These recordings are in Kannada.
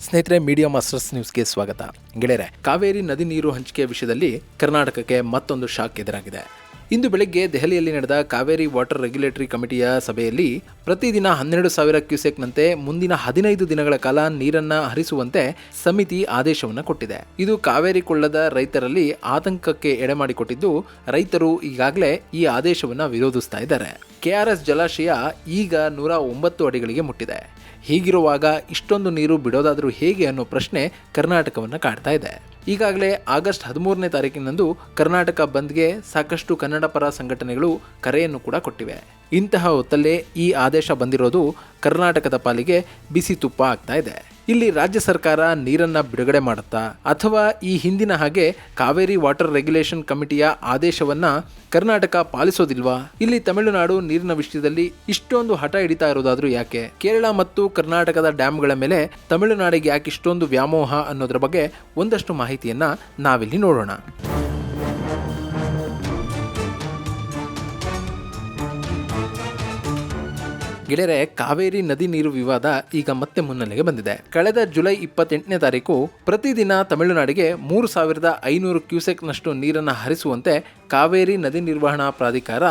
ಸ್ನೇಹಿತರೆ, ಮೀಡಿಯಾ ಮಾಸ್ಟರ್ಸ್ ನ್ಯೂಸ್ಗೆ ಸ್ವಾಗತ. ಗೆಳೆಯರೆ, ಕಾವೇರಿ ನದಿ ನೀರು ಹಂಚಿಕೆ ವಿಷಯದಲ್ಲಿ ಕರ್ನಾಟಕಕ್ಕೆ ಮತ್ತೊಂದು ಶಾಕ್ ಎದುರಾಗಿದೆ. ಇಂದು ಬೆಳಗ್ಗೆ ದೆಹಲಿಯಲ್ಲಿ ನಡೆದ ಕಾವೇರಿ ವಾಟರ್ ರೆಗ್ಯುಲೇಟರಿ ಕಮಿಟಿಯ ಸಭೆಯಲ್ಲಿ ಪ್ರತಿದಿನ 12,000 ಕ್ಯೂಸೆಕ್ನಂತೆ ಮುಂದಿನ 15 ದಿನಗಳ ಕಾಲ ನೀರನ್ನು ಹರಿಸುವಂತೆ ಸಮಿತಿ ಆದೇಶವನ್ನು ಕೊಟ್ಟಿದೆ. ಇದು ಕಾವೇರಿ ಕೊಳ್ಳದ ರೈತರಲ್ಲಿ ಆತಂಕಕ್ಕೆ ಎಡೆಮಾಡಿಕೊಟ್ಟಿದ್ದು, ರೈತರು ಈಗಾಗಲೇ ಈ ಆದೇಶವನ್ನು ವಿರೋಧಿಸ್ತಾ ಇದ್ದಾರೆ. KRS ಜಲಾಶಯ ಈಗ 109 ಅಡಿಗಳಿಗೆ ಮುಟ್ಟಿದೆ. ಹೀಗಿರುವಾಗ ಇಷ್ಟೊಂದು ನೀರು ಬಿಡೋದಾದರೂ ಹೇಗೆ ಅನ್ನೋ ಪ್ರಶ್ನೆ ಕರ್ನಾಟಕವನ್ನು ಕಾಡ್ತಾ ಇದೆ. ಈಗಾಗಲೇ ಆಗಸ್ಟ್ 13ನೇ ತಾರೀಕಿನಂದು ಕರ್ನಾಟಕ ಬಂದ್ಗೆ ಸಾಕಷ್ಟು ಕನ್ನಡ ಪರ ಸಂಘಟನೆಗಳು ಕರೆಯನ್ನು ಕೂಡ ಕೊಟ್ಟಿವೆ. ಇಂತಹ ಹೊತ್ತಲ್ಲೇ ಈ ಆದೇಶ ಬಂದಿರೋದು ಕರ್ನಾಟಕದ ಪಾಲಿಗೆ ಬಿಸಿ ತುಪ್ಪ ಆಗ್ತಾ ಇದೆ. ಇಲ್ಲಿ ರಾಜ್ಯ ಸರ್ಕಾರ ನೀರನ್ನು ಬಿಡುಗಡೆ ಮಾಡುತ್ತಾ ಅಥವಾ ಈ ಹಿಂದಿನ ಹಾಗೆ ಕಾವೇರಿ ವಾಟರ್ ರೆಗ್ಯುಲೇಷನ್ ಕಮಿಟಿಯ ಆದೇಶವನ್ನ ಕರ್ನಾಟಕ ಪಾಲಿಸೋದಿಲ್ವಾ? ಇಲ್ಲಿ ತಮಿಳುನಾಡು ನೀರಿನ ವಿಷಯದಲ್ಲಿ ಇಷ್ಟೊಂದು ಹಠ ಹಿಡಿತಾ ಇರೋದಾದ್ರೂ ಯಾಕೆ? ಕೇರಳ ಮತ್ತು ಕರ್ನಾಟಕದ ಡ್ಯಾಮ್ಗಳ ಮೇಲೆ ತಮಿಳುನಾಡಿಗೆ ಯಾಕೆ ಇಷ್ಟೊಂದು ವ್ಯಾಮೋಹ ಅನ್ನೋದ್ರ ಬಗ್ಗೆ ಒಂದಷ್ಟು ಮಾಹಿತಿಯನ್ನ ನಾವಿಲ್ಲಿ ನೋಡೋಣ. ಗೆಳೆಯರೆ, ಕಾವೇರಿ ನದಿ ನೀರು ವಿವಾದ ಈಗ ಮತ್ತೆ ಮುನ್ನೆಲೆಗೆ ಬಂದಿದೆ. ಕಳೆದ ಜುಲೈ 28ನೇ ತಾರೀಕು ಪ್ರತಿದಿನ ತಮಿಳುನಾಡಿಗೆ 3,500 ಕ್ಯೂಸೆಕ್ನಷ್ಟು ನೀರನ್ನು ಹರಿಸುವಂತೆ ಕಾವೇರಿ ನದಿ ನಿರ್ವಹಣಾ ಪ್ರಾಧಿಕಾರ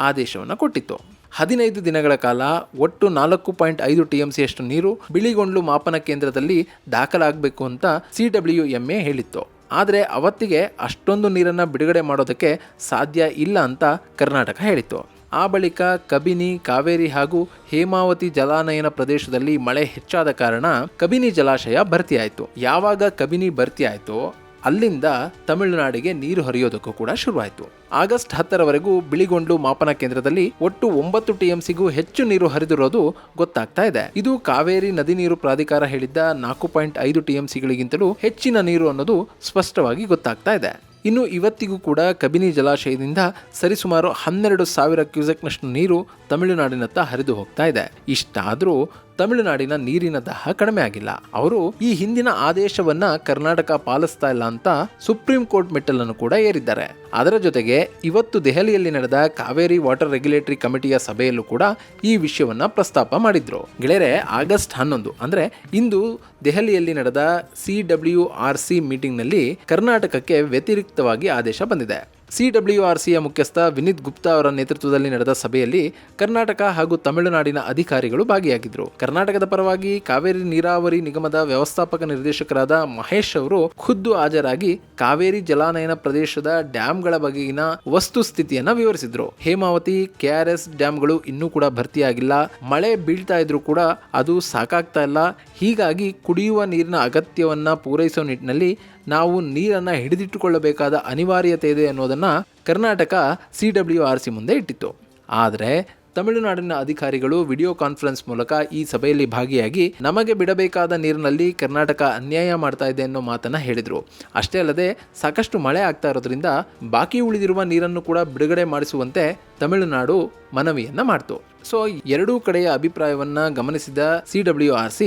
ಆದೇಶವನ್ನು ಕೊಟ್ಟಿತ್ತು. 15 ದಿನಗಳ ಕಾಲ ಒಟ್ಟು 4.5 TMCಯಷ್ಟು ನೀರು ಬಿಳಿಗೊಂಡ್ಲು ಮಾಪನ ಕೇಂದ್ರದಲ್ಲಿ ದಾಖಲಾಗಬೇಕು ಅಂತ CWMA ಹೇಳಿತ್ತು. ಆದರೆ ಅವತ್ತಿಗೆ ಅಷ್ಟೊಂದು ನೀರನ್ನು ಬಿಡುಗಡೆ ಮಾಡೋದಕ್ಕೆ ಸಾಧ್ಯ ಇಲ್ಲ ಅಂತ ಕರ್ನಾಟಕ ಹೇಳಿತ್ತು. ಆ ಬಳಿಕ ಕಬಿನಿ, ಕಾವೇರಿ ಹಾಗೂ ಹೇಮಾವತಿ ಜಲಾನಯನ ಪ್ರದೇಶದಲ್ಲಿ ಮಳೆ ಹೆಚ್ಚಾದ ಕಾರಣ ಕಬಿನಿ ಜಲಾಶಯ ಭರ್ತಿಯಾಯಿತು. ಯಾವಾಗ ಕಬಿನಿ ಭರ್ತಿಯಾಯಿತು ಅಲ್ಲಿಂದ ತಮಿಳುನಾಡಿಗೆ ನೀರು ಹರಿಯೋದಕ್ಕೂ ಕೂಡ ಶುರುವಾಯಿತು. ಆಗಸ್ಟ್ 10ರವರೆಗೂ ಬಿಳಿಗೊಂಡ್ಲು ಮಾಪನ ಕೇಂದ್ರದಲ್ಲಿ ಒಟ್ಟು 9 TMCಗೂ ಹೆಚ್ಚು ನೀರು ಹರಿದಿರೋದು ಗೊತ್ತಾಗ್ತಾ ಇದೆ. ಇದು ಕಾವೇರಿ ನದಿ ನೀರು ಪ್ರಾಧಿಕಾರ ಹೇಳಿದ್ದ 4.5 TMCಗಳಿಗಿಂತಲೂ ಹೆಚ್ಚಿನ ನೀರು ಅನ್ನೋದು ಸ್ಪಷ್ಟವಾಗಿ ಗೊತ್ತಾಗ್ತಾ ಇದೆ. ಇನ್ನು ಇವತ್ತಿಗೂ ಕೂಡ ಕಬಿನಿ ಜಲಾಶಯದಿಂದ ಸರಿಸುಮಾರು 12,000 ಕ್ಯೂಸೆಕ್ನಷ್ಟು ನೀರು ತಮಿಳುನಾಡಿನತ್ತ ಹರಿದು ಹೋಗ್ತಾ ಇದೆ. ಇಷ್ಟಾದರೂ ತಮಿಳುನಾಡಿನ ನೀರಿನ ದಾಹ ಕಡಿಮೆ ಆಗಿಲ್ಲ. ಅವರು ಈ ಹಿಂದಿನ ಆದೇಶವನ್ನ ಕರ್ನಾಟಕ ಪಾಲಿಸ್ತಾ ಇಲ್ಲ ಅಂತ ಸುಪ್ರೀಂ ಕೋರ್ಟ್ ಮೆಟ್ಟಲನ್ನು ಕೂಡ ಏರಿದ್ದಾರೆ. ಅದರ ಜೊತೆಗೆ ಇವತ್ತು ದೆಹಲಿಯಲ್ಲಿ ನಡೆದ ಕಾವೇರಿ ವಾಟರ್ ರೆಗ್ಯುಲೇಟರಿ ಕಮಿಟಿಯ ಸಭೆಯಲ್ಲೂ ಕೂಡ ಈ ವಿಷಯವನ್ನ ಪ್ರಸ್ತಾಪ ಮಾಡಿದ್ರು. ಗೆಳೆಯರೆ, ಆಗಸ್ಟ್ 11 ಅಂದ್ರೆ ಇಂದು ದೆಹಲಿಯಲ್ಲಿ ನಡೆದ CWRC ಮೀಟಿಂಗ್ನಲ್ಲಿ ಕರ್ನಾಟಕಕ್ಕೆ ವ್ಯತಿರಿಕ್ತವಾಗಿ ಆದೇಶ ಬಂದಿದೆ. CWRCಯ ಮುಖ್ಯಸ್ಥ ವಿನೀತ್ ಗುಪ್ತಾ ಅವರ ನೇತೃತ್ವದಲ್ಲಿ ನಡೆದ ಸಭೆಯಲ್ಲಿ ಕರ್ನಾಟಕ ಹಾಗೂ ತಮಿಳುನಾಡಿನ ಅಧಿಕಾರಿಗಳು ಭಾಗಿಯಾಗಿದ್ದರು. ಕರ್ನಾಟಕದ ಪರವಾಗಿ ಕಾವೇರಿ ನೀರಾವರಿ ನಿಗಮದ ವ್ಯವಸ್ಥಾಪಕ ನಿರ್ದೇಶಕರಾದ ಮಹೇಶ್ ಅವರು ಖುದ್ದು ಹಾಜರಾಗಿ ಕಾವೇರಿ ಜಲಾನಯನ ಪ್ರದೇಶದ ಡ್ಯಾಂಗಳ ಬಗೆಗಿನ ವಸ್ತುಸ್ಥಿತಿಯನ್ನ ವಿವರಿಸಿದ್ರು. ಹೇಮಾವತಿ, KRS ಡ್ಯಾಂಗಳು ಇನ್ನೂ ಕೂಡ ಭರ್ತಿಯಾಗಿಲ್ಲ. ಮಳೆ ಬೀಳ್ತಾ ಇದ್ರೂ ಕೂಡ ಅದು ಸಾಕಾಗ್ತಾ ಇಲ್ಲ. ಹೀಗಾಗಿ ಕುಡಿಯುವ ನೀರಿನ ಅಗತ್ಯವನ್ನ ಪೂರೈಸುವ ನಿಟ್ಟಿನಲ್ಲಿ ನಾವು ನೀರನ್ನು ಹಿಡಿದಿಟ್ಟುಕೊಳ್ಳಬೇಕಾದ ಅನಿವಾರ್ಯತೆ ಇದೆ ಅನ್ನೋದನ್ನು ಕರ್ನಾಟಕ CWRC ಮುಂದೆ ಇಟ್ಟಿತ್ತು. ಆದರೆ ತಮಿಳುನಾಡಿನ ಅಧಿಕಾರಿಗಳು ವಿಡಿಯೋ ಕಾನ್ಫರೆನ್ಸ್ ಮೂಲಕ ಈ ಸಭೆಯಲ್ಲಿ ಭಾಗಿಯಾಗಿ ನಮಗೆ ಬಿಡಬೇಕಾದ ನೀರಿನಲ್ಲಿ ಕರ್ನಾಟಕ ಅನ್ಯಾಯ ಮಾಡ್ತಾ ಇದೆ ಅನ್ನೋ ಮಾತನ್ನ ಹೇಳಿದರು. ಅಷ್ಟೇ ಅಲ್ಲದೆ ಸಾಕಷ್ಟು ಮಳೆ ಆಗ್ತಾ ಇರೋದ್ರಿಂದ ಬಾಕಿ ಉಳಿದಿರುವ ನೀರನ್ನು ಕೂಡ ಬಿಡುಗಡೆ ಮಾಡಿಸುವಂತೆ ತಮಿಳುನಾಡು ಮನವಿಯನ್ನ ಮಾಡ್ತು. ಸೊ ಎರಡೂ ಕಡೆಯ ಅಭಿಪ್ರಾಯವನ್ನ ಗಮನಿಸಿದ CWRC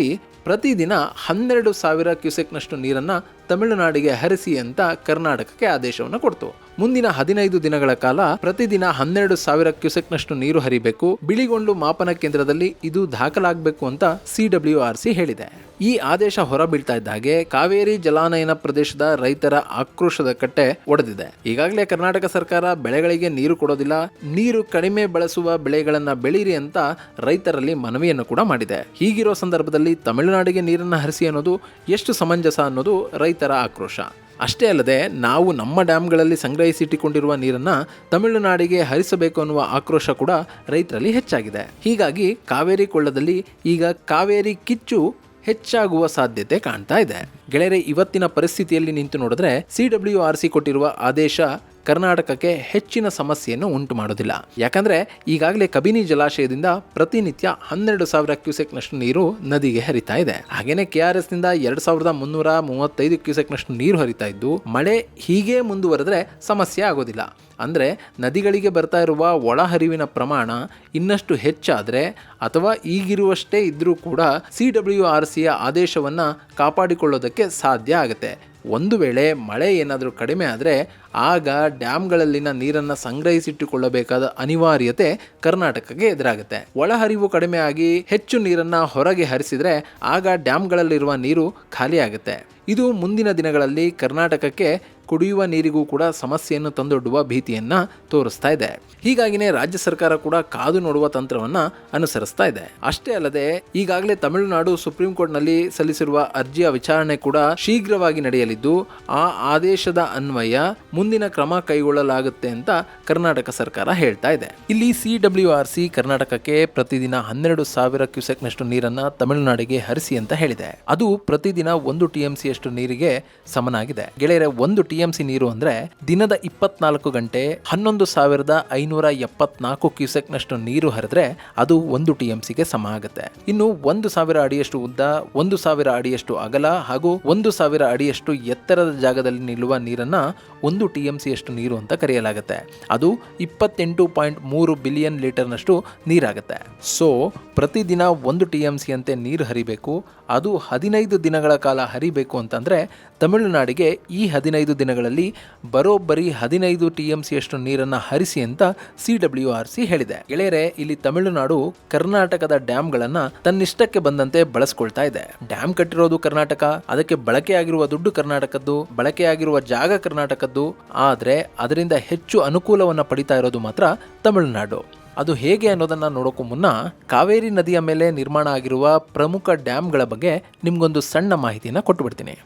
ಪ್ರತಿದಿನ 12,000 ಕ್ಯೂಸೆಕ್ನಷ್ಟು ನೀರನ್ನು ತಮಿಳುನಾಡಿಗೆ ಹರಿಸಿ ಅಂತ ಕರ್ನಾಟಕಕ್ಕೆ ಆದೇಶವನ್ನು ಕೊಡ್ತು. ಮುಂದಿನ 15 ದಿನಗಳ ಕಾಲ ಪ್ರತಿದಿನ 12,000 ಕ್ಯೂಸೆಕ್ನಷ್ಟು ನೀರು ಹರಿಬೇಕು. ಬಿಳಿಗೊಂಡ್ಲು ಮಾಪನ ಕೇಂದ್ರದಲ್ಲಿ ಇದು ದಾಖಲಾಗಬೇಕು ಅಂತ CWRC ಹೇಳಿದೆ. ಈ ಆದೇಶ ಹೊರಬೀಳ್ತಾ ಇದ್ದ ಹಾಗೆ ಕಾವೇರಿ ಜಲಾನಯನ ಪ್ರದೇಶದ ರೈತರ ಆಕ್ರೋಶದ ಕಟ್ಟೆ ಒಡೆದಿದೆ. ಈಗಾಗಲೇ ಕರ್ನಾಟಕ ಸರ್ಕಾರ ಬೆಳೆಗಳಿಗೆ ನೀರು ಕೊಡೋದಿಲ್ಲ, ನೀರು ಕಡಿಮೆ ಬಳಸುವ ಬೆಳೆಗಳನ್ನ ಬೆಳೀರಿ ಅಂತ ರೈತರಲ್ಲಿ ಮನವಿಯನ್ನು ಕೂಡ ಮಾಡಿದೆ. ಹೀಗಿರೋ ಸಂದರ್ಭದಲ್ಲಿ ತಮಿಳುನಾಡಿಗೆ ನೀರನ್ನು ಹರಿಸಿ ಅನ್ನೋದು ಎಷ್ಟು ಸಮಂಜಸ ಅನ್ನೋದು ರೈತರ ಆಕ್ರೋಶ. ಅಷ್ಟೇ ಅಲ್ಲದೆ ನಾವು ನಮ್ಮ ಡ್ಯಾಂಗಳಲ್ಲಿ ಸಂಗ್ರಹಿಸಿಟ್ಟುಕೊಂಡಿರುವ ನೀರನ್ನು ತಮಿಳುನಾಡಿಗೆ ಹರಿಸಬೇಕು ಅನ್ನುವ ಆಕ್ರೋಶ ಕೂಡ ರೈತರಲ್ಲಿ ಹೆಚ್ಚಾಗಿದೆ. ಹೀಗಾಗಿ ಕಾವೇರಿ ಕೊಳ್ಳದಲ್ಲಿ ಈಗ ಕಾವೇರಿ ಕಿಚ್ಚು ಹೆಚ್ಚಾಗುವ ಸಾಧ್ಯತೆ ಕಾಣ್ತಾ ಇದೆ. ಗೆಳೆಯರೆ, ಇವತ್ತಿನ ಪರಿಸ್ಥಿತಿಯಲ್ಲಿ ನಿಂತು ನೋಡಿದ್ರೆ CWRC ಕೊಟ್ಟಿರುವ ಆದೇಶ ಕರ್ನಾಟಕಕ್ಕೆ ಹೆಚ್ಚಿನ ಸಮಸ್ಯೆಯನ್ನು ಉಂಟು ಮಾಡೋದಿಲ್ಲ. ಯಾಕಂದ್ರೆ ಈಗಾಗಲೇ ಕಬಿನಿ ಜಲಾಶಯದಿಂದ ಪ್ರತಿನಿತ್ಯ 12,000 ಕ್ಯೂಸೆಕ್ನಷ್ಟು ನೀರು ನದಿಗೆ ಹರಿತಾ ಇದೆ. ಹಾಗೇನೆ KRS ನಿಂದ 2,335 ಕ್ಯೂಸೆಕ್ನಷ್ಟು ನೀರು ಹರಿತಾ ಇದ್ದು, ಮಳೆ ಹೀಗೆ ಮುಂದುವರೆದ್ರೆ ಸಮಸ್ಯೆ ಆಗೋದಿಲ್ಲ. ಅಂದರೆ ನದಿಗಳಿಗೆ ಬರ್ತಾ ಇರುವ ಒಳಹರಿವಿನ ಪ್ರಮಾಣ ಇನ್ನಷ್ಟು ಹೆಚ್ಚಾದರೆ ಅಥವಾ ಈಗಿರುವಷ್ಟೇ ಇದ್ರೂ ಕೂಡ CWRCಯ ಆದೇಶವನ್ನು ಕಾಪಾಡಿಕೊಳ್ಳೋದಕ್ಕೆ ಸಾಧ್ಯ ಆಗುತ್ತೆ. ಒಂದು ವೇಳೆ ಮಳೆ ಏನಾದರೂ ಕಡಿಮೆ ಆದರೆ ಆಗ ಡ್ಯಾಮ್ಗಳಲ್ಲಿನ ನೀರನ್ನು ಸಂಗ್ರಹಿಸಿಟ್ಟುಕೊಳ್ಳಬೇಕಾದ ಅನಿವಾರ್ಯತೆ ಕರ್ನಾಟಕಕ್ಕೆ ಎದುರಾಗುತ್ತೆ. ಒಳಹರಿವು ಕಡಿಮೆ ಆಗಿ ಹೆಚ್ಚು ನೀರನ್ನು ಹೊರಗೆ ಹರಿಸಿದರೆ ಆಗ ಡ್ಯಾಮ್ಗಳಲ್ಲಿರುವ ನೀರು ಖಾಲಿಯಾಗುತ್ತೆ. ಇದು ಮುಂದಿನ ದಿನಗಳಲ್ಲಿ ಕರ್ನಾಟಕಕ್ಕೆ ಕುಡಿಯುವ ನೀರಿಗೂ ಕೂಡ ಸಮಸ್ಯೆಯನ್ನು ತಂದೊಡ್ಡುವ ಭೀತಿಯನ್ನು ತೋರಿಸ್ತಾ ಇದೆ. ಹೀಗಾಗಿನೇ ರಾಜ್ಯ ಸರ್ಕಾರ ಕೂಡ ಕಾದು ನೋಡುವ ತಂತ್ರವನ್ನು ಅನುಸರಿಸ್ತಾ ಇದೆ. ಅಷ್ಟೇ ಅಲ್ಲದೆ ಈಗಾಗಲೇ ತಮಿಳುನಾಡು ಸುಪ್ರೀಂ ಕೋರ್ಟ್ನಲ್ಲಿ ಸಲ್ಲಿಸಿರುವ ಅರ್ಜಿಯ ವಿಚಾರಣೆ ಕೂಡ ಶೀಘ್ರವಾಗಿ ನಡೆಯಲಿದ್ದು ಆ ಆದೇಶದ ಅನ್ವಯ ಮುಂದಿನ ಕ್ರಮ ಕೈಗೊಳ್ಳಲಾಗುತ್ತೆ ಅಂತ ಕರ್ನಾಟಕ ಸರ್ಕಾರ ಹೇಳ್ತಾ ಇದೆ. ಇಲ್ಲಿ CWRC ಕರ್ನಾಟಕಕ್ಕೆ ಪ್ರತಿದಿನ 12,000 ಕ್ಯೂಸೆಕ್ನಷ್ಟು ನೀರನ್ನ ತಮಿಳುನಾಡಿಗೆ ಹರಿಸಿ ಅಂತ ಹೇಳಿದೆ. ಅದು ಪ್ರತಿದಿನ 1 TMC ಅಷ್ಟು ನೀರಿಗೆ ಸಮನಾಗಿದೆ. ಗೆಳೆಯರೆ, 1 TMC ನೀರು ಅಂದ್ರೆ ದಿನದ 24 ಗಂಟೆ 11,574 ಕ್ಯೂಸೆಕ್ನಷ್ಟು ನೀರು ಹರಿದ್ರೆ ಅದು 1 TMCಗೆ ಸಮ ಆಗುತ್ತೆ. ಇನ್ನು 1,000 ಅಡಿಯಷ್ಟು ಉದ್ದ, 1,000 ಅಡಿಯಷ್ಟು ಅಗಲ ಹಾಗೂ 1,000 ಅಡಿಯಷ್ಟು ಎತ್ತರದ ಜಾಗದಲ್ಲಿ ನಿಲ್ಲುವ ನೀರನ್ನ 1 TMC ಅಷ್ಟು ನೀರು ಅಂತ ಕರೆಯಲಾಗುತ್ತೆ. ಅದು 28.3 ಬಿಲಿಯನ್ ಲೀಟರ್ನಷ್ಟು ನೀರಾಗುತ್ತೆ. ಸೊ ಪ್ರತಿದಿನ 1 TMC ಅಂತೆ ನೀರು ಹರಿಬೇಕು. ಅದು 15 ದಿನಗಳ ಕಾಲ ಹರಿಬೇಕು ಅಂತಂದ್ರೆ ತಮಿಳುನಾಡಿಗೆ ಈ 15 ದಿನಗಳಲ್ಲಿ ಬರೋಬ್ಬರಿ 15 TMC ಅಷ್ಟು ನೀರನ್ನು ಹರಿಸಿ ಅಂತ CWRC ಹೇಳಿದೆ. ಗೆಳೆಯರೆ, ಇಲ್ಲಿ ತಮಿಳುನಾಡು ಕರ್ನಾಟಕದ ಡ್ಯಾಮ್ಗಳನ್ನು ತನ್ನಿಷ್ಟಕ್ಕೆ ಬಂದಂತೆ ಬಳಸ್ಕೊಳ್ತಾ ಇದೆ. ಡ್ಯಾಮ್ ಕಟ್ಟಿರೋದು ಕರ್ನಾಟಕ, ಅದಕ್ಕೆ ಬಳಕೆಯಾಗಿರುವ ದುಡ್ಡು ಕರ್ನಾಟಕದ್ದು, ಬಳಕೆಯಾಗಿರುವ ಜಾಗ ಕರ್ನಾಟಕದ್ದು. ಆದರೆ ಅದರಿಂದ ಹೆಚ್ಚು ಅನುಕೂಲವನ್ನು ಪಡಿತಾ ಇರೋದು ಮಾತ್ರ ತಮಿಳುನಾಡು. ಅದು ಹೇಗೆ ಅನ್ನೋದನ್ನು ನೋಡೋಕ್ಕೂ ಮುನ್ನ ಕಾವೇರಿ ನದಿಯ ಮೇಲೆ ನಿರ್ಮಾಣ ಆಗಿರುವ ಪ್ರಮುಖ ಡ್ಯಾಮ್ಗಳ ಬಗ್ಗೆ ನಿಮ್ಗೊಂದು ಸಣ್ಣ ಮಾಹಿತಿಯನ್ನು ಕೊಟ್ಟುಬಿಡ್ತೀನಿ.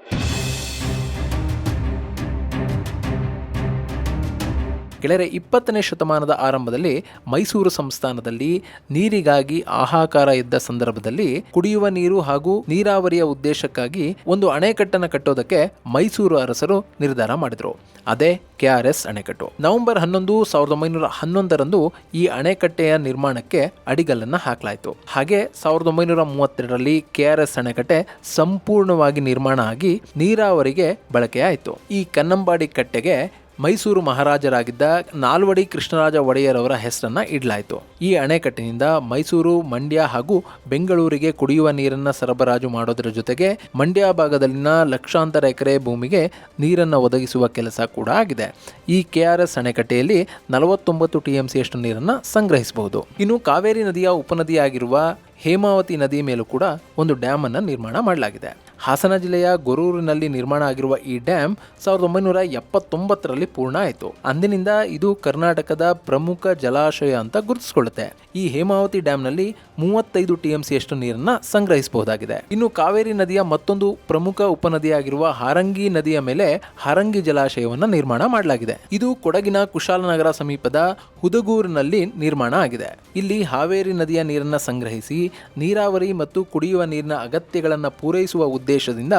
ಗೆಳೆಯರೆ, 20ನೇ ಶತಮಾನದ ಆರಂಭದಲ್ಲಿ ಮೈಸೂರು ಸಂಸ್ಥಾನದಲ್ಲಿ ನೀರಿಗಾಗಿ ಹಾಹಾಕಾರ ಇದ್ದ ಸಂದರ್ಭದಲ್ಲಿ ಕುಡಿಯುವ ನೀರು ಹಾಗೂ ನೀರಾವರಿಯ ಉದ್ದೇಶಕ್ಕಾಗಿ ಒಂದು ಅಣೆಕಟ್ಟನ್ನು ಕಟ್ಟೋದಕ್ಕೆ ಮೈಸೂರು ಅರಸರು ನಿರ್ಧಾರ ಮಾಡಿದ್ರು. ಅದೇ KRS ಅಣೆಕಟ್ಟು. ನವೆಂಬರ್ 11, 1911ರಂದು ಈ ಅಣೆಕಟ್ಟೆಯ ನಿರ್ಮಾಣಕ್ಕೆ ಅಡಿಗಲ್ಲನ್ನು ಹಾಕಲಾಯಿತು. ಹಾಗೆ 1932ರಲ್ಲಿ KRS ಅಣೆಕಟ್ಟೆ ಸಂಪೂರ್ಣವಾಗಿ ನಿರ್ಮಾಣ ಆಗಿ ನೀರಾವರಿಗೆ ಬಳಕೆಯಾಯಿತು. ಈ ಕನ್ನಂಬಾಡಿ ಕಟ್ಟೆಗೆ ಮೈಸೂರು ಮಹಾರಾಜರಾಗಿದ್ದ ನಾಲ್ವಡಿ ಕೃಷ್ಣರಾಜ ಒಡೆಯರ್ ಅವರ ಹೆಸರನ್ನ ಇಡಲಾಯಿತು. ಈ ಅಣೆಕಟ್ಟಿನಿಂದ ಮೈಸೂರು, ಮಂಡ್ಯ ಹಾಗೂ ಬೆಂಗಳೂರಿಗೆ ಕುಡಿಯುವ ನೀರನ್ನು ಸರಬರಾಜು ಮಾಡೋದರ ಜೊತೆಗೆ ಮಂಡ್ಯ ಭಾಗದಲ್ಲಿನ ಲಕ್ಷಾಂತರ ಎಕರೆ ಭೂಮಿಗೆ ನೀರನ್ನು ಒದಗಿಸುವ ಕೆಲಸ ಕೂಡ ಆಗಿದೆ. ಈ KRS ಅಣೆಕಟ್ಟೆಯಲ್ಲಿ 49 TMC ಅಷ್ಟು ನೀರನ್ನು ಸಂಗ್ರಹಿಸಬಹುದು. ಇನ್ನು ಕಾವೇರಿ ನದಿಯ ಉಪನದಿಯಾಗಿರುವ ಹೇಮಾವತಿ ನದಿ ಮೇಲೂ ಕೂಡ ಒಂದು ಡ್ಯಾಮ್ ಅನ್ನು ನಿರ್ಮಾಣ ಮಾಡಲಾಗಿದೆ. ಹಾಸನ ಜಿಲ್ಲೆಯ ಗೊರೂರಿನಲ್ಲಿ ನಿರ್ಮಾಣ ಆಗಿರುವ ಈ ಡ್ಯಾಮ್ 1979ರಲ್ಲಿ ಪೂರ್ಣ ಆಯಿತು. ಅಂದಿನಿಂದ ಇದು ಕರ್ನಾಟಕದ ಪ್ರಮುಖ ಜಲಾಶಯ ಅಂತ ಗುರುತಿಸಿಕೊಳ್ಳುತ್ತೆ. ಈ ಹೇಮಾವತಿ ಡ್ಯಾಮ್ನಲ್ಲಿ 35 TMC ಅಷ್ಟು ನೀರನ್ನ ಸಂಗ್ರಹಿಸಬಹುದಾಗಿದೆ. ಇನ್ನು ಕಾವೇರಿ ನದಿಯ ಮತ್ತೊಂದು ಪ್ರಮುಖ ಉಪನದಿಯಾಗಿರುವ ಹಾರಂಗಿ ನದಿಯ ಮೇಲೆ ಹಾರಂಗಿ ಜಲಾಶಯವನ್ನು ನಿರ್ಮಾಣ ಮಾಡಲಾಗಿದೆ. ಇದು ಕೊಡಗಿನ ಕುಶಾಲನಗರ ಸಮೀಪದ ಹುದಗೂರಿನಲ್ಲಿ ನಿರ್ಮಾಣ ಆಗಿದೆ. ಇಲ್ಲಿ ಹಾವೇರಿ ನದಿಯ ನೀರನ್ನು ಸಂಗ್ರಹಿಸಿ ನೀರಾವರಿ ಮತ್ತು ಕುಡಿಯುವ ನೀರಿನ ಅಗತ್ಯಗಳನ್ನು ಪೂರೈಸುವ ಉದ್ದೇಶದಿಂದ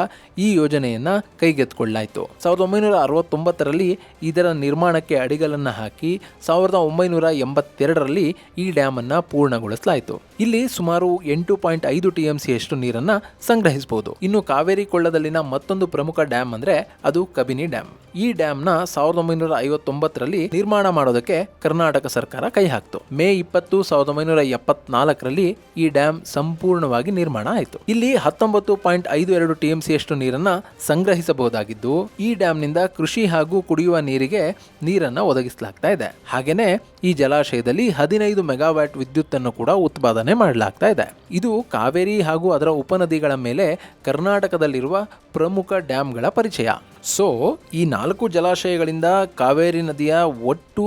ಈ ಯೋಜನೆಯನ್ನ ಕೈಗೆತ್ತಿಕೊಳ್ಳಲಾಯಿತು. 1969ರಲ್ಲಿ ಇದರ ನಿರ್ಮಾಣಕ್ಕೆ ಅಡಿಗಲನ್ನು ಹಾಕಿ 1982ರಲ್ಲಿ ಈ ಡ್ಯಾಮ್ ಅನ್ನ ಪೂರ್ಣಗೊಳಿಸಲಾಯಿತು. ಇಲ್ಲಿ ಸುಮಾರು 8.5 TMC ಅಷ್ಟು ನೀರನ್ನ ಸಂಗ್ರಹಿಸಬಹುದು. ಇನ್ನು ಕಾವೇರಿ ಕೊಳ್ಳದಲ್ಲಿನ ಮತ್ತೊಂದು ಪ್ರಮುಖ ಡ್ಯಾಮ್ ಅಂದ್ರೆ ಅದು ಕಬಿನಿ ಡ್ಯಾಮ್. ಈ ಡ್ಯಾಮ್ನ 1959ರಲ್ಲಿ ನಿರ್ಮಾಣ ಮಾಡೋದಕ್ಕೆ ಕರ್ನಾಟಕ ಸರ್ಕಾರ ಕೈ ಹಾಕ್ತು. ಮೇ 20, 1974ರಲ್ಲಿ ಈ ಡ್ಯಾಮ್ ಸಂಪೂರ್ಣವಾಗಿ ನಿರ್ಮಾಣ ಆಯಿತು. ಇಲ್ಲಿ 19.52 TMC ಅಷ್ಟು ನೀರನ್ನ ಸಂಗ್ರಹಿಸಬಹುದಾಗಿದ್ದು ಈ ಡ್ಯಾಮ್ನಿಂದ ಕೃಷಿ ಹಾಗೂ ಕುಡಿಯುವ ನೀರಿಗೆ ನೀರನ್ನ ಒದಗಿಸಲಾಗ್ತಾ ಇದೆ. ಹಾಗೇನೆ ಈ ಜಲಾಶಯದಲ್ಲಿ 15 ಮೆಗಾವ್ಯಾಟ್ ವಿದ್ಯುತ್ ಅನ್ನು ಕೂಡ ಉತ್ಪಾದನೆ ಮಾಡಲಾಗ್ತಾ ಇದೆ. ಇದು ಕಾವೇರಿ ಹಾಗೂ ಅದರ ಉಪನದಿಗಳ ಮೇಲೆ ಕರ್ನಾಟಕದಲ್ಲಿರುವ ಪ್ರಮುಖ ಡ್ಯಾಮ್ಗಳ ಪರಿಚಯ. ಸೊ ಈ 4 ಜಲಾಶಯಗಳಿಂದ ಕಾವೇರಿ ನದಿಯ ಒಟ್ಟು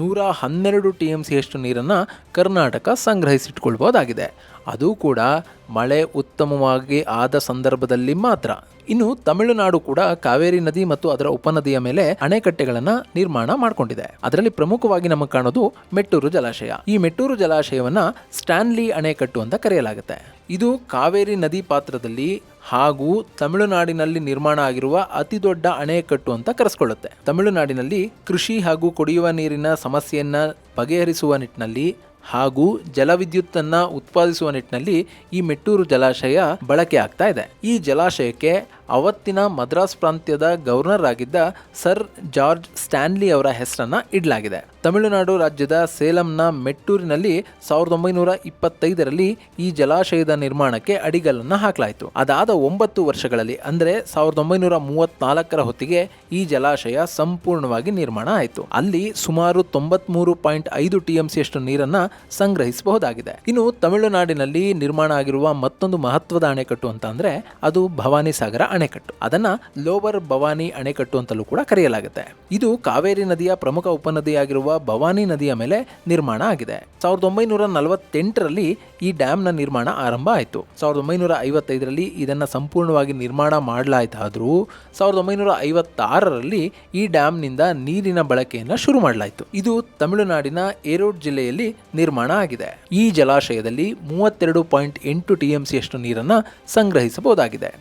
112 TMC ಅಷ್ಟು ನೀರನ್ನು ಕರ್ನಾಟಕ ಸಂಗ್ರಹಿಸಿಟ್ಕೊಳ್ಬಹುದಾಗಿದೆ. ಅದು ಕೂಡ ಮಳೆ ಉತ್ತಮವಾಗಿ ಆದ ಸಂದರ್ಭದಲ್ಲಿ ಮಾತ್ರ. ಇನ್ನು ತಮಿಳುನಾಡು ಕೂಡ ಕಾವೇರಿ ನದಿ ಮತ್ತು ಅದರ ಉಪನದಿಯ ಮೇಲೆ ಅಣೆಕಟ್ಟೆಗಳನ್ನು ನಿರ್ಮಾಣ ಮಾಡಿಕೊಂಡಿದೆ. ಅದರಲ್ಲಿ ಪ್ರಮುಖವಾಗಿ ನಮಗೆ ಕಾಣೋದು ಮೆಟ್ಟೂರು ಜಲಾಶಯ. ಈ ಮೆಟ್ಟೂರು ಜಲಾಶಯವನ್ನ ಸ್ಟ್ಯಾನ್ಲಿ ಅಣೆಕಟ್ಟು ಅಂತ ಕರೆಯಲಾಗುತ್ತೆ. ಇದು ಕಾವೇರಿ ನದಿ ಪಾತ್ರದಲ್ಲಿ ಹಾಗೂ ತಮಿಳುನಾಡಿನಲ್ಲಿ ನಿರ್ಮಾಣ ಆಗಿರುವ ಅತಿ ದೊಡ್ಡ ಅಣೆಕಟ್ಟು ಅಂತ ಕರೆಸಿಕೊಳ್ಳುತ್ತೆ. ತಮಿಳುನಾಡಿನಲ್ಲಿ ಕೃಷಿ ಹಾಗೂ ಕುಡಿಯುವ ನೀರಿನ ಸಮಸ್ಯೆಯನ್ನ ಬಗೆಹರಿಸುವ ನಿಟ್ಟಿನಲ್ಲಿ ಹಾಗೂ ಜಲವಿದ್ಯುತ್ತನ್ನು ಉತ್ಪಾದಿಸುವ ನಿಟ್ಟಿನಲ್ಲಿ ಈ ಮೆಟ್ಟೂರು ಜಲಾಶಯ ಬಳಕೆ ಆಗ್ತಾ ಇದೆ. ಈ ಜಲಾಶಯಕ್ಕೆ ಅವತ್ತಿನ ಮದ್ರಾಸ್ ಪ್ರಾಂತ್ಯದ ಗವರ್ನರ್ ಆಗಿದ್ದ ಸರ್ ಜಾರ್ಜ್ ಸ್ಟ್ಯಾನ್ಲಿ ಅವರ ಹೆಸರನ್ನ ಇಡಲಾಗಿದೆ. ತಮಿಳುನಾಡು ರಾಜ್ಯದ ಸೇಲಂನ ಮೆಟ್ಟೂರಿನಲ್ಲಿ 1925ರಲ್ಲಿ ಈ ಜಲಾಶಯದ ನಿರ್ಮಾಣಕ್ಕೆ ಅಡಿಗಲ್ಲನ್ನು ಹಾಕಲಾಯಿತು. ಅದಾದ 9 ವರ್ಷಗಳಲ್ಲಿ ಅಂದರೆ 1934ರ ಹೊತ್ತಿಗೆ ಈ ಜಲಾಶಯ ಸಂಪೂರ್ಣವಾಗಿ ನಿರ್ಮಾಣ ಆಯಿತು. ಅಲ್ಲಿ ಸುಮಾರು 93.5 TMC ಅಷ್ಟು ನೀರನ್ನ ಸಂಗ್ರಹಿಸಬಹುದಾಗಿದೆ. ಇನ್ನು ತಮಿಳುನಾಡಿನಲ್ಲಿ ನಿರ್ಮಾಣ ಆಗಿರುವ ಮತ್ತೊಂದು ಮಹತ್ವದ ಅಣೆಕಟ್ಟು ಅಂತ ಅಂದ್ರೆ ಅದು ಭವಾನಿ ಸಾಗರ ಅಣೆಕಟ್ಟು. ಅದನ್ನ ಲೋವರ್ ಭವಾನಿ ಅಣೆಕಟ್ಟು ಅಂತಲೂ ಕೂಡ ಕರೆಯಲಾಗುತ್ತೆ. ಇದು ಕಾವೇರಿ ನದಿಯ ಪ್ರಮುಖ ಉಪನದಿಯಾಗಿರುವ ಭವಾನಿ ನದಿಯ ಮೇಲೆ ನಿರ್ಮಾಣ ಆಗಿದೆ. 1948ರಲ್ಲಿ ಈ ಡ್ಯಾಮ್ನ ನಿರ್ಮಾಣ ಆರಂಭ ಆಯಿತು. 1955ರಲ್ಲಿ ಇದನ್ನ ಸಂಪೂರ್ಣವಾಗಿ ನಿರ್ಮಾಣ ಮಾಡಲಾಯಿತಾದ್ರೂ 1956ರಲ್ಲಿ ಈ ಡ್ಯಾಮ್ನಿಂದ ನೀರಿನ ಬಳಕೆಯನ್ನು ಶುರು ಮಾಡಲಾಯಿತು. ಇದು ತಮಿಳುನಾಡಿನ ಏರೋಡ್ ಜಿಲ್ಲೆಯಲ್ಲಿ ನಿರ್ಮಾಣ ಆಗಿದೆ. ಈ ಜಲಾಶಯದಲ್ಲಿ 32.8 TMC ಅಷ್ಟು ನೀರನ್ನು ಸಂಗ್ರಹಿಸಬಹುದಾಗಿದೆ.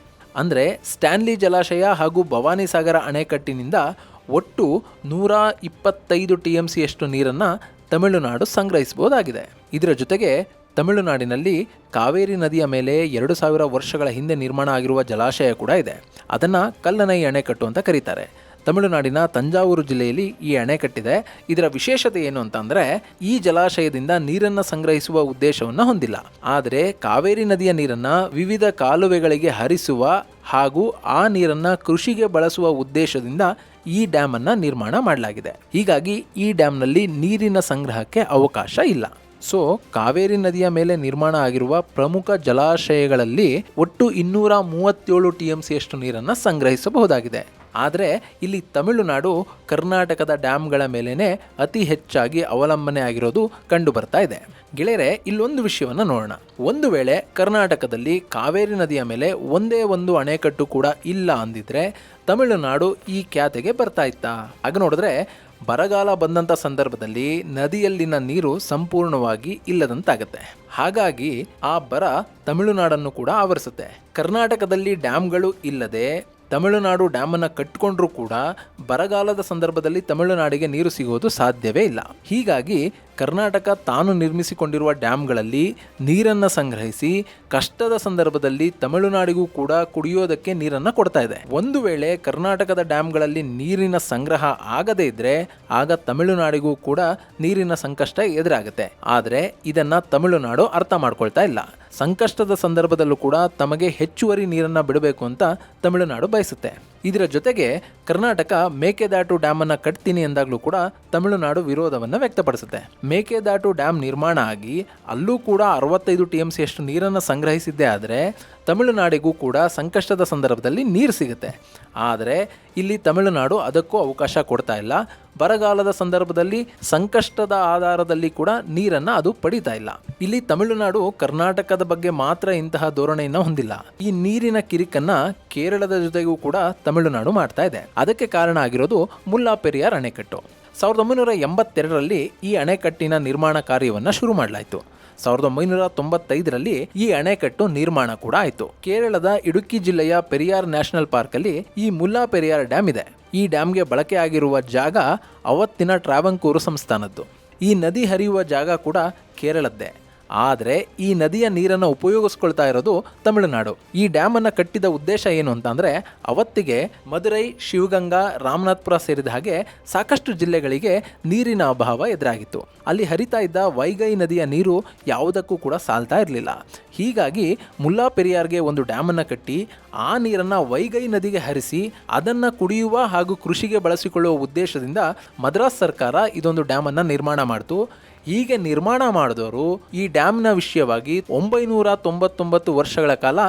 ಅಂದರೆ ಸ್ಟ್ಯಾನ್ಲಿ ಜಲಾಶಯ ಹಾಗೂ ಭವಾನಿ ಸಾಗರ ಅಣೆಕಟ್ಟಿನಿಂದ ಒಟ್ಟು 125 TMC ಅಷ್ಟು ನೀರನ್ನು ತಮಿಳುನಾಡು ಸಂಗ್ರಹಿಸಬಹುದಾಗಿದೆ. ಇದರ ಜೊತೆಗೆ ತಮಿಳುನಾಡಿನಲ್ಲಿ ಕಾವೇರಿ ನದಿಯ ಮೇಲೆ 2000 ವರ್ಷಗಳ ಹಿಂದೆ ನಿರ್ಮಾಣ ಆಗಿರುವ ಜಲಾಶಯ ಕೂಡ ಇದೆ. ಅದನ್ನು ಕಲ್ಲನೈ ಅಣೆಕಟ್ಟು ಅಂತ ಕರೀತಾರೆ. ತಮಿಳುನಾಡಿನ ತಂಜಾವೂರು ಜಿಲ್ಲೆಯಲ್ಲಿ ಈ ಅಣೆಕಟ್ಟಿದೆ. ಇದರ ವಿಶೇಷತೆ ಏನು ಅಂತಂದರೆ ಈ ಜಲಾಶಯದಿಂದ ನೀರನ್ನು ಸಂಗ್ರಹಿಸುವ ಉದ್ದೇಶವನ್ನು ಹೊಂದಿಲ್ಲ. ಆದರೆ ಕಾವೇರಿ ನದಿಯ ನೀರನ್ನು ವಿವಿಧ ಕಾಲುವೆಗಳಿಗೆ ಹರಿಸುವ ಹಾಗೂ ಆ ನೀರನ್ನು ಕೃಷಿಗೆ ಬಳಸುವ ಉದ್ದೇಶದಿಂದ ಈ ಡ್ಯಾಮನ್ನು ನಿರ್ಮಾಣ ಮಾಡಲಾಗಿದೆ. ಹೀಗಾಗಿ ಈ ಡ್ಯಾಮ್ನಲ್ಲಿ ನೀರಿನ ಸಂಗ್ರಹಕ್ಕೆ ಅವಕಾಶ ಇಲ್ಲ. ಸೊ ಕಾವೇರಿ ನದಿಯ ಮೇಲೆ ನಿರ್ಮಾಣ ಆಗಿರುವ ಪ್ರಮುಖ ಜಲಾಶಯಗಳಲ್ಲಿ ಒಟ್ಟು 237 TMC ಅಷ್ಟು ನೀರನ್ನು ಸಂಗ್ರಹಿಸಬಹುದಾಗಿದೆ. ಆದರೆ ಇಲ್ಲಿ ತಮಿಳುನಾಡು ಕರ್ನಾಟಕದ ಡ್ಯಾಮ್ಗಳ ಮೇಲೇ ಅತಿ ಹೆಚ್ಚಾಗಿ ಅವಲಂಬನೆ ಆಗಿರೋದು ಕಂಡು ಬರ್ತಾ ಇದೆ. ಗೆಳೆಯರೆ, ಇಲ್ಲೊಂದು ವಿಷಯವನ್ನು ನೋಡೋಣ. ಒಂದು ವೇಳೆ ಕರ್ನಾಟಕದಲ್ಲಿ ಕಾವೇರಿ ನದಿಯ ಮೇಲೆ ಒಂದೇ ಒಂದು ಅಣೆಕಟ್ಟು ಕೂಡ ಇಲ್ಲ ಅಂದಿದ್ರೆ ತಮಿಳುನಾಡು ಈ ಖ್ಯಾತೆಗೆ ಬರ್ತಾ ಇತ್ತಾ? ಆಗ ನೋಡಿದ್ರೆ ಬರಗಾಲ ಬಂದಂಥ ಸಂದರ್ಭದಲ್ಲಿ ನದಿಯಲ್ಲಿನ ನೀರು ಸಂಪೂರ್ಣವಾಗಿ ಇಲ್ಲದಂತಾಗುತ್ತೆ. ಹಾಗಾಗಿ ಆ ಬರ ತಮಿಳುನಾಡನ್ನು ಕೂಡ ಆವರಿಸುತ್ತೆ. ಕರ್ನಾಟಕದಲ್ಲಿ ಡ್ಯಾಮ್ಗಳು ಇಲ್ಲದೆ ತಮಿಳುನಾಡು ಡ್ಯಾಮನ್ನು ಕಟ್ಟಿಕೊಂಡ್ರೂ ಕೂಡ ಬರಗಾಲದ ಸಂದರ್ಭದಲ್ಲಿ ತಮಿಳುನಾಡಿಗೆ ನೀರು ಸಿಗೋದು ಸಾಧ್ಯವೇ ಇಲ್ಲ. ಹೀಗಾಗಿ ಕರ್ನಾಟಕ ತಾನು ನಿರ್ಮಿಸಿಕೊಂಡಿರುವ ಡ್ಯಾಮ್ಗಳಲ್ಲಿ ನೀರನ್ನು ಸಂಗ್ರಹಿಸಿ ಕಷ್ಟದ ಸಂದರ್ಭದಲ್ಲಿ ತಮಿಳುನಾಡಿಗೂ ಕೂಡ ಕುಡಿಯೋದಕ್ಕೆ ನೀರನ್ನು ಕೊಡ್ತಾ ಇದೆ. ಒಂದು ವೇಳೆ ಕರ್ನಾಟಕದ ಡ್ಯಾಮ್ಗಳಲ್ಲಿ ನೀರಿನ ಸಂಗ್ರಹ ಆಗದೇ ಇದ್ರೆ ಆಗ ತಮಿಳುನಾಡಿಗೂ ಕೂಡ ನೀರಿನ ಸಂಕಷ್ಟ ಎದುರಾಗುತ್ತೆ. ಆದರೆ ಇದನ್ನ ತಮಿಳುನಾಡು ಅರ್ಥ ಮಾಡ್ಕೊಳ್ತಾ ಇಲ್ಲ. ಸಂಕಷ್ಟದ ಸಂದರ್ಭದಲ್ಲೂ ಕೂಡ ತಮಗೆ ಹೆಚ್ಚುವರಿ ನೀರನ್ನು ಬಿಡಬೇಕು ಅಂತ ತಮಿಳುನಾಡು ಬಯಸುತ್ತೆ. ಇದರ ಜೊತೆಗೆ ಕರ್ನಾಟಕ ಮೇಕೆದಾಟು ಡ್ಯಾಮನ್ನು ಕಟ್ತೀನಿ ಎಂದಾಗಲೂ ಕೂಡ ತಮಿಳುನಾಡು ವಿರೋಧವನ್ನು ವ್ಯಕ್ತಪಡಿಸುತ್ತೆ. ಮೇಕೆದಾಟು ಡ್ಯಾಮ್ ನಿರ್ಮಾಣ ಆಗಿ ಅಲ್ಲೂ ಕೂಡ 65 TMC ಅಷ್ಟು ನೀರನ್ನು ಸಂಗ್ರಹಿಸಿದ್ದೇ ಆದರೆ ತಮಿಳುನಾಡಿಗೂ ಕೂಡ ಸಂಕಷ್ಟದ ಸಂದರ್ಭದಲ್ಲಿ ನೀರು ಸಿಗುತ್ತೆ. ಆದರೆ ಇಲ್ಲಿ ತಮಿಳುನಾಡು ಅದಕ್ಕೂ ಅವಕಾಶ ಕೊಡ್ತಾ ಇಲ್ಲ. ಬರಗಾಲದ ಸಂದರ್ಭದಲ್ಲಿ ಸಂಕಷ್ಟದ ಆಧಾರದಲ್ಲಿ ಕೂಡ ನೀರನ್ನು ಅದು ಪಡೀತಾ ಇಲ್ಲ. ಇಲ್ಲಿ ತಮಿಳುನಾಡು ಕರ್ನಾಟಕದ ಬಗ್ಗೆ ಮಾತ್ರ ಇಂತಹ ಧೋರಣೆಯನ್ನು ಹೊಂದಿಲ್ಲ. ಈ ನೀರಿನ ಕಿರಿಕನ್ನ ಕೇರಳದ ಜೊತೆಗೂ ಕೂಡ ತಮಿಳುನಾಡು ಮಾಡ್ತಾ ಇದೆ. ಅದಕ್ಕೆ ಕಾರಣ ಆಗಿರೋದು ಮುಲ್ಲಾಪೆರಿಯಾರ್ ಅಣೆಕಟ್ಟು. 1982ರಲ್ಲಿ ಈ ಅಣೆಕಟ್ಟಿನ ನಿರ್ಮಾಣ ಕಾರ್ಯವನ್ನು ಶುರು ಮಾಡಲಾಯಿತು. 1995ರಲ್ಲಿ ಈ ಅಣೆಕಟ್ಟು ನಿರ್ಮಾಣ ಕೂಡ ಆಯಿತು. ಕೇರಳದ ಇಡುಕ್ಕಿ ಜಿಲ್ಲೆಯ ಪೆರಿಯಾರ್ ನ್ಯಾಷನಲ್ ಪಾರ್ಕಲ್ಲಿ ಈ ಮುಲ್ಲಾಪೆರಿಯಾರ್ ಡ್ಯಾಮ್ ಇದೆ. ಈ ಡ್ಯಾಮ್ಗೆ ಬಳಕೆ ಆಗಿರುವ ಜಾಗ ಅವತ್ತಿನ ಟ್ರಾವಂಕೂರು ಸಂಸ್ಥಾನದ್ದು. ಈ ನದಿ ಹರಿಯುವ ಜಾಗ ಕೂಡ ಕೇರಳದ್ದೇ. ಆದರೆ ಈ ನದಿಯ ನೀರನ್ನು ಉಪಯೋಗಿಸ್ಕೊಳ್ತಾ ಇರೋದು ತಮಿಳುನಾಡು. ಈ ಡ್ಯಾಮನ್ನು ಕಟ್ಟಿದ ಉದ್ದೇಶ ಏನು ಅಂತಂದರೆ ಅವತ್ತಿಗೆ ಮದುರೈ, ಶಿವಗಂಗಾ, ರಾಮನಾಥ್ಪುರ ಸೇರಿದ ಹಾಗೆ ಸಾಕಷ್ಟು ಜಿಲ್ಲೆಗಳಿಗೆ ನೀರಿನ ಅಭಾವ ಎದುರಾಗಿತ್ತು. ಅಲ್ಲಿ ಹರಿತಾ ಇದ್ದ ವೈಗೈ ನದಿಯ ನೀರು ಯಾವುದಕ್ಕೂ ಕೂಡ ಸಾಲ್ತಾ ಇರಲಿಲ್ಲ. ಹೀಗಾಗಿ ಮುಲ್ಲಾಪೆರಿಯಾರ್ಗೆ ಒಂದು ಡ್ಯಾಮನ್ನು ಕಟ್ಟಿ ಆ ನೀರನ್ನು ವೈಗೈ ನದಿಗೆ ಹರಿಸಿ ಅದನ್ನು ಕುಡಿಯುವ ಹಾಗೂ ಕೃಷಿಗೆ ಬಳಸಿಕೊಳ್ಳುವ ಉದ್ದೇಶದಿಂದ ಮದ್ರಾಸ್ ಸರ್ಕಾರ ಇದೊಂದು ಡ್ಯಾಮನ್ನು ನಿರ್ಮಾಣ ಮಾಡಿತು. ಹೀಗೆ ನಿರ್ಮಾಣ ಮಾಡಿದವರು ಈ ಡ್ಯಾಮ್ನ ವಿಷಯವಾಗಿ 999 ವರ್ಷಗಳ ಕಾಲ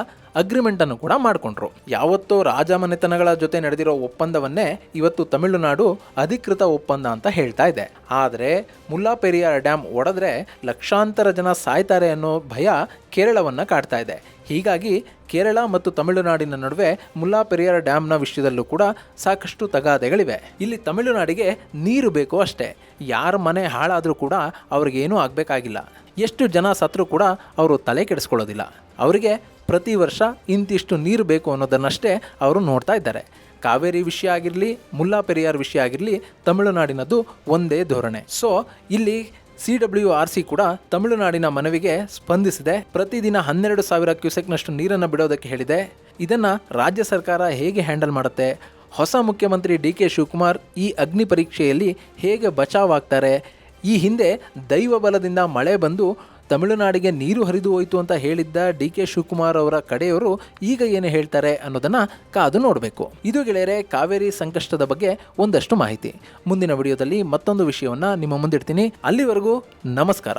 ಅಗ್ರಿಮೆಂಟನ್ನು ಕೂಡ ಮಾಡಿಕೊಂಡ್ರು. ಯಾವತ್ತೋ ರಾಜಮನೆತನಗಳ ಜೊತೆ ನಡೆದಿರೋ ಒಪ್ಪಂದವನ್ನೇ ಇವತ್ತು ತಮಿಳುನಾಡು ಅಧಿಕೃತ ಒಪ್ಪಂದ ಅಂತ ಹೇಳ್ತಾ ಇದೆ. ಆದರೆ ಮುಲ್ಲಾಪೆರಿಯಾರ್ ಡ್ಯಾಮ್ ಒಡೆದ್ರೆ ಲಕ್ಷಾಂತರ ಜನ ಸಾಯ್ತಾರೆ ಅನ್ನೋ ಭಯ ಕೇರಳವನ್ನು ಕಾಡ್ತಾ ಇದೆ. ಹೀಗಾಗಿ ಕೇರಳ ಮತ್ತು ತಮಿಳುನಾಡಿನ ನಡುವೆ ಮುಲ್ಲಾಪೆರಿಯಾರ್ ಡ್ಯಾಮ್ನ ವಿಷಯದಲ್ಲೂ ಕೂಡ ಸಾಕಷ್ಟು ತಗಾದೆಗಳಿವೆ. ಇಲ್ಲಿ ತಮಿಳುನಾಡಿಗೆ ನೀರು ಬೇಕು ಅಷ್ಟೇ. ಯಾರ ಮನೆ ಹಾಳಾದರೂ ಕೂಡ ಅವ್ರಿಗೇನೂ ಆಗಬೇಕಾಗಿಲ್ಲ. ಎಷ್ಟು ಜನ ಸತ್ರೂ ಕೂಡ ಅವರು ತಲೆ ಕೆಡಿಸ್ಕೊಳ್ಳೋದಿಲ್ಲ. ಅವರಿಗೆ ಪ್ರತಿ ವರ್ಷ ಇಂತಿಷ್ಟು ನೀರು ಬೇಕು ಅನ್ನೋದನ್ನಷ್ಟೇ ಅವರು ನೋಡ್ತಾ ಇದ್ದಾರೆ. ಕಾವೇರಿ ವಿಷಯ ಆಗಿರಲಿ, ಮುಲ್ಲಾಪೆರಿಯಾರ್ ವಿಷಯ ಆಗಿರಲಿ, ತಮಿಳುನಾಡಿನದ್ದು ಒಂದೇ ಧೋರಣೆ. ಸೊ ಇಲ್ಲಿ CWRC ಕೂಡ ತಮಿಳುನಾಡಿನ ಮನವಿಗೆ ಸ್ಪಂದಿಸಿದೆ. ಪ್ರತಿದಿನ 12,000 ಕ್ಯೂಸೆಕ್ನಷ್ಟು ನೀರನ್ನು ಬಿಡೋದಕ್ಕೆ ಹೇಳಿದೆ. ಇದನ್ನ ರಾಜ್ಯ ಸರ್ಕಾರ ಹೇಗೆ ಹ್ಯಾಂಡಲ್ ಮಾಡುತ್ತೆ, ಹೊಸ ಮುಖ್ಯಮಂತ್ರಿ DK ಶಿವಕುಮಾರ್ ಈ ಅಗ್ನಿ ಪರೀಕ್ಷೆಯಲ್ಲಿ ಹೇಗೆ ಬಚಾವಾಗ್ತಾರೆ, ಈ ಹಿಂದೆ ದೈವ ಬಲದಿಂದ ಮಳೆ ಬಂದು ತಮಿಳುನಾಡಿಗೆ ನೀರು ಹರಿದು ಹೋಯಿತು ಅಂತ ಹೇಳಿದ್ದ DK ಶಿವಕುಮಾರ್ ಅವರ ಕಡೆಯವರು ಈಗ ಏನು ಹೇಳ್ತಾರೆ ಅನ್ನೋದನ್ನ ಕಾದು ನೋಡಬೇಕು. ಇದು ಗೆಳೆಯರೆ ಕಾವೇರಿ ಸಂಕಷ್ಟದ ಬಗ್ಗೆ ಒಂದಷ್ಟು ಮಾಹಿತಿ. ಮುಂದಿನ ವಿಡಿಯೋದಲ್ಲಿ ಮತ್ತೊಂದು ವಿಷಯವನ್ನು ನಿಮ್ಮ ಮುಂದಿಡ್ತೀನಿ. ಅಲ್ಲಿವರೆಗೂ ನಮಸ್ಕಾರ.